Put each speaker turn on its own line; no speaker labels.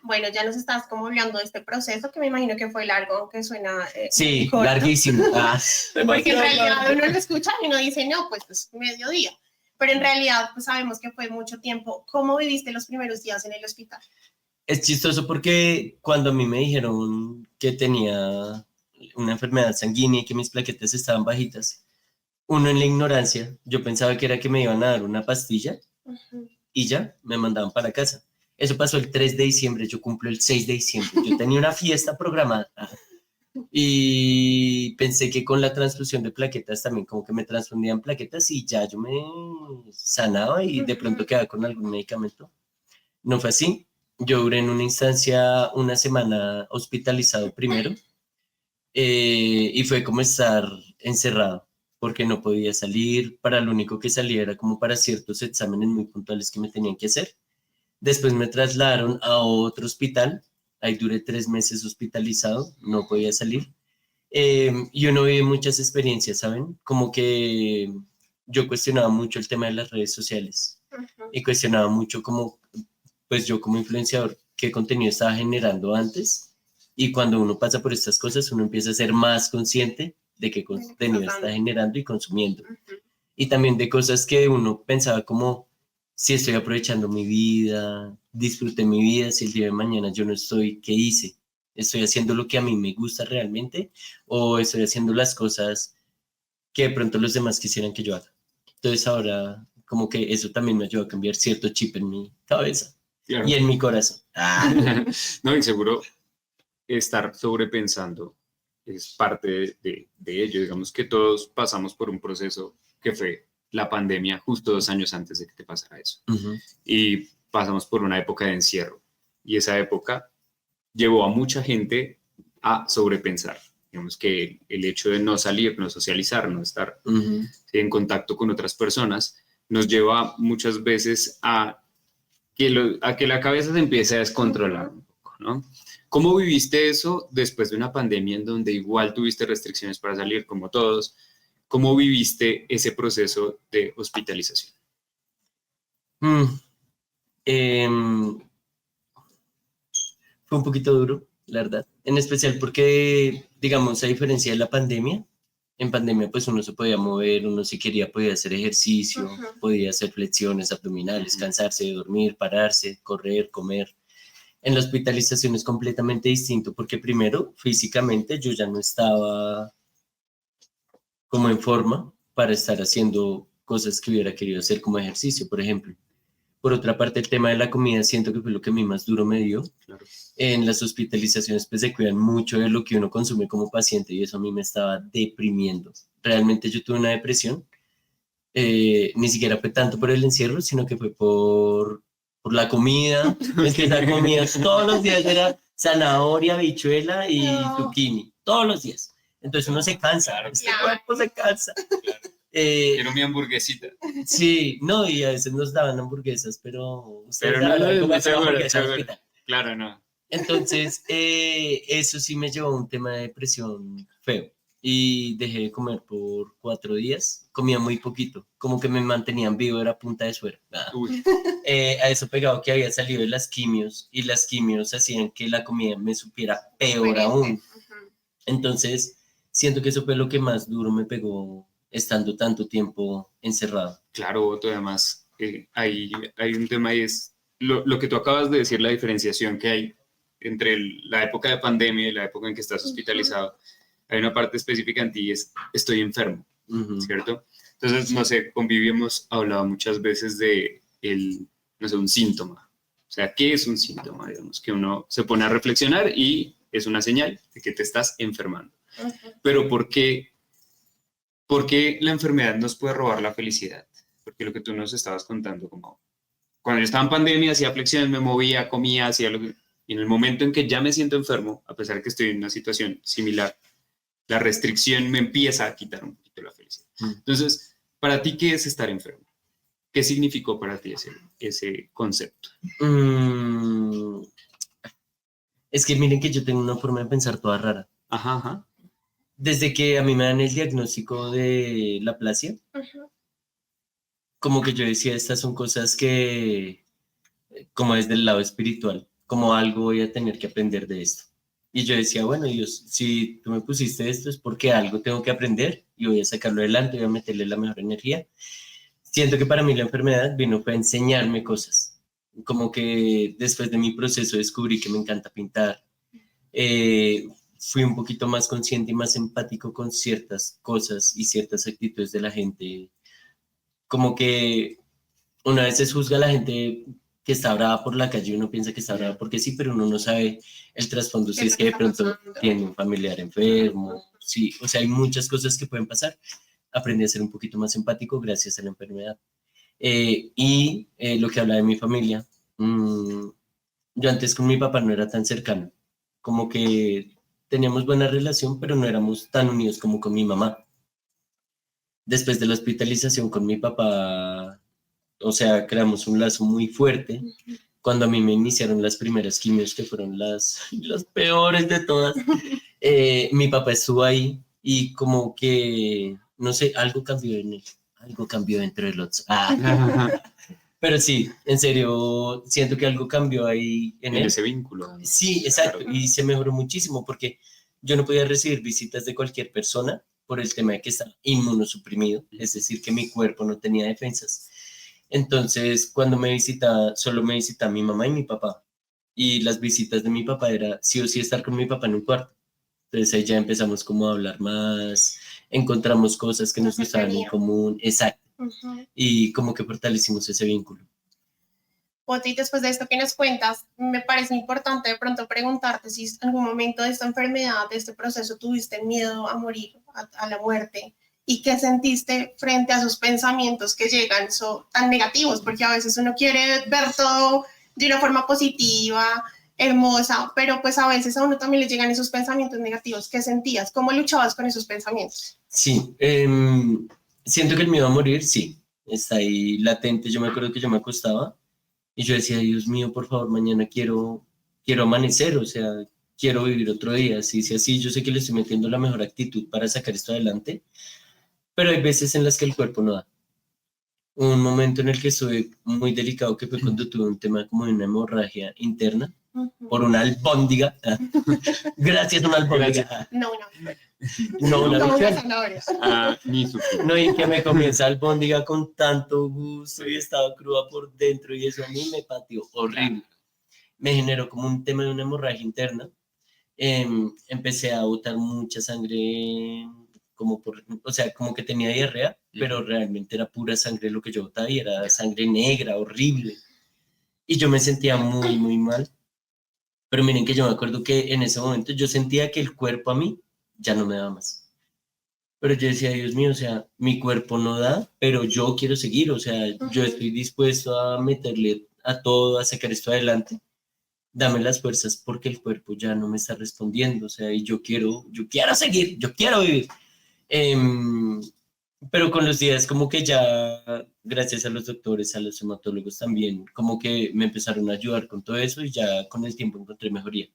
Bueno, ya nos estás como hablando de este proceso que me imagino que fue largo, aunque suena
sí,
corto.
Larguísimo.
Porque en realidad uno lo escucha y uno dice, no, pues es mediodía. Pero en realidad pues sabemos que fue mucho tiempo. ¿Cómo viviste los primeros días en el hospital?
Es chistoso porque cuando a mí me dijeron que tenía una enfermedad sanguínea y que mis plaquetas estaban bajitas, uno en la ignorancia, yo pensaba que era que me iban a dar una pastilla y ya, me mandaban para casa. Eso pasó el 3 de diciembre, yo cumplo el 6 de diciembre. Yo tenía una fiesta programada y pensé que con la transfusión de plaquetas también como que me transfundían plaquetas y ya yo me sanaba y de pronto quedaba con algún medicamento. No fue así. Yo duré en una instancia una semana hospitalizado primero y fue como estar encerrado porque no podía salir. Para lo único que salía era como para ciertos exámenes muy puntuales que me tenían que hacer. Después me trasladaron a otro hospital. Ahí duré 3 meses hospitalizado, no podía salir. Y uno vive muchas experiencias, ¿saben? Como que yo cuestionaba mucho el tema de las redes sociales y cuestionaba mucho como, pues yo como influenciador, qué contenido estaba generando antes. Y cuando uno pasa por estas cosas, uno empieza a ser más consciente de qué contenido está generando y consumiendo. Y también de cosas que uno pensaba como, si estoy aprovechando mi vida, disfruté mi vida, si el día de mañana yo no estoy, ¿qué hice? ¿Estoy haciendo lo que a mí me gusta realmente o estoy haciendo las cosas que de pronto los demás quisieran que yo haga? Entonces ahora como que eso también me ayudó a cambiar cierto chip en mi cabeza y en mi corazón.
No, y seguro estar sobrepensando es parte de ello. Digamos que todos pasamos por un proceso que fue la pandemia justo 2 años antes de que te pasara eso. Y pasamos por una época de encierro. Y esa época llevó a mucha gente a sobrepensar. Digamos que el hecho de no salir, no socializar, no estar en contacto con otras personas, nos lleva muchas veces a que la cabeza se empiece a descontrolar un poco, ¿no? ¿Cómo viviste eso después de una pandemia en donde igual tuviste restricciones para salir como todos? ¿Cómo viviste ese proceso de hospitalización?
Fue un poquito duro, la verdad. En especial porque, digamos, a diferencia de la pandemia, en pandemia pues uno se podía mover, uno si quería podía hacer ejercicio, podía hacer flexiones abdominales, cansarse, dormir, pararse, correr, comer. En la hospitalización es completamente distinto porque primero, físicamente yo ya no estaba como en forma para estar haciendo cosas que hubiera querido hacer como ejercicio, por ejemplo. Por otra parte, el tema de la comida siento que fue lo que a mí más duro me dio. Claro. En las hospitalizaciones pues se cuidan mucho de lo que uno consume como paciente y eso a mí me estaba deprimiendo. Realmente yo tuve una depresión, ni siquiera fue tanto por el encierro, sino que fue por la comida. Es que la comida todos los días era zanahoria, habichuela y zucchini, todos los días. Entonces uno se cansa, claro, este cuerpo se cansa.
Claro. Quiero mi hamburguesita.
Sí, no, y a veces nos daban hamburguesas, pero
ustedes no claro, no.
Entonces, eso sí me llevó a un tema de depresión feo. Y dejé de comer por 4 días. Comía muy poquito, como que me mantenían vivo, era punta de suero. A eso pegado que había salido de las quimios, y las quimios hacían que la comida me supiera peor aún. Entonces, siento que eso fue lo que más duro me pegó estando tanto tiempo encerrado.
Claro, Otto, además hay un tema y es lo que tú acabas de decir, la diferenciación que hay entre la época de pandemia y la época en que estás hospitalizado. Hay una parte específica en ti y es estoy enfermo, ¿cierto? Entonces, no sé, Convivio hemos hablado muchas veces de no sé, un síntoma. O sea, ¿qué es un síntoma? Digamos que uno se pone a reflexionar y es una señal de que te estás enfermando. Pero ¿por qué la enfermedad nos puede robar la felicidad? Porque lo que tú nos estabas contando, como cuando yo estaba en pandemia, hacía flexiones, me movía, comía, hacía lo que... Y en el momento en que ya me siento enfermo, a pesar de que estoy en una situación similar, la restricción me empieza a quitar un poquito la felicidad. Entonces, ¿para ti qué es estar enfermo? ¿Qué significó para ti ese concepto?
Es que miren que yo tengo una forma de pensar toda rara.
Ajá.
Desde que a mí me dan el diagnóstico de la aplasia, como que yo decía, estas son cosas que, como desde el lado espiritual, como algo voy a tener que aprender de esto. Y yo decía, bueno, Dios, si tú me pusiste esto es porque algo tengo que aprender y voy a sacarlo adelante, voy a meterle la mejor energía. Siento que para mí la enfermedad vino fue a enseñarme cosas. Como que después de mi proceso descubrí que me encanta pintar. Fui un poquito más consciente y más empático con ciertas cosas y ciertas actitudes de la gente. Como que una vez se juzga a la gente que está brava por la calle, uno piensa que está brava porque sí, pero uno no sabe el trasfondo, si es que de pronto tiene un familiar enfermo, sí, o sea, hay muchas cosas que pueden pasar. Aprendí a ser un poquito más empático gracias a la enfermedad. Lo que habla de mi familia, yo antes con mi papá no era tan cercano, como que teníamos buena relación, pero no éramos tan unidos como con mi mamá. Después de la hospitalización con mi papá, o sea, creamos un lazo muy fuerte. Cuando a mí me iniciaron las primeras quimios, que fueron las peores de todas, mi papá estuvo ahí y como que, no sé, algo cambió en él, algo cambió dentro de los... Pero sí, en serio, siento que algo cambió ahí en él.
ese vínculo.
Sí, exacto,
Claro.
y se mejoró muchísimo porque yo no podía recibir visitas de cualquier persona por el tema de que estaba inmunosuprimido, es decir, que mi cuerpo no tenía defensas. Entonces, cuando me visitaba, solo me visitaba mi mamá y mi papá. Y las visitas de mi papá era sí o sí estar con mi papá en un cuarto. Entonces ahí ya empezamos como a hablar más, encontramos cosas que nos gustaban en común, exacto. Y como que fortalecimos ese vínculo.
Poti, después de esto que nos cuentas, me parece importante de pronto preguntarte si en algún momento de esta enfermedad, de este proceso, tuviste miedo a morir, a la muerte, y qué sentiste frente a esos pensamientos que llegan tan negativos, porque a veces uno quiere ver todo de una forma positiva, hermosa, pero pues a veces a uno también le llegan esos pensamientos negativos. ¿Qué sentías? ¿Cómo luchabas con esos pensamientos?
Sí, siento que el miedo a morir, sí, está ahí latente. Yo me acuerdo que yo me acostaba y yo decía, Dios mío, por favor, mañana quiero amanecer, o sea, quiero vivir otro día. Si es así, yo sé que le estoy metiendo la mejor actitud para sacar esto adelante, pero hay veces en las que el cuerpo no da. Un momento en el que estuve muy delicado, que fue cuando tuve un tema como de una hemorragia interna por una albóndiga. Gracias, una albóndiga.
No,
una
bichuela.
No, y que me comienza albóndiga con tanto gusto y estaba cruda por dentro y eso a mí me pateó horrible. Me generó como un tema de una hemorragia interna. Empecé a botar mucha sangre, o sea, como que tenía diarrea, pero realmente era pura sangre lo que yo botaba y era sangre negra, horrible. Y yo me sentía muy, muy mal. Pero miren que yo me acuerdo que en ese momento yo sentía que el cuerpo a mí ya no me daba más. Pero yo decía, Dios mío, o sea, mi cuerpo no da, pero yo quiero seguir, o sea, yo estoy dispuesto a meterle a todo, a sacar esto adelante. Dame las fuerzas porque el cuerpo ya no me está respondiendo, o sea, y yo quiero seguir, yo quiero vivir. Pero con los días como que ya, gracias a los doctores, a los hematólogos también, como que me empezaron a ayudar con todo eso y ya con el tiempo encontré mejoría.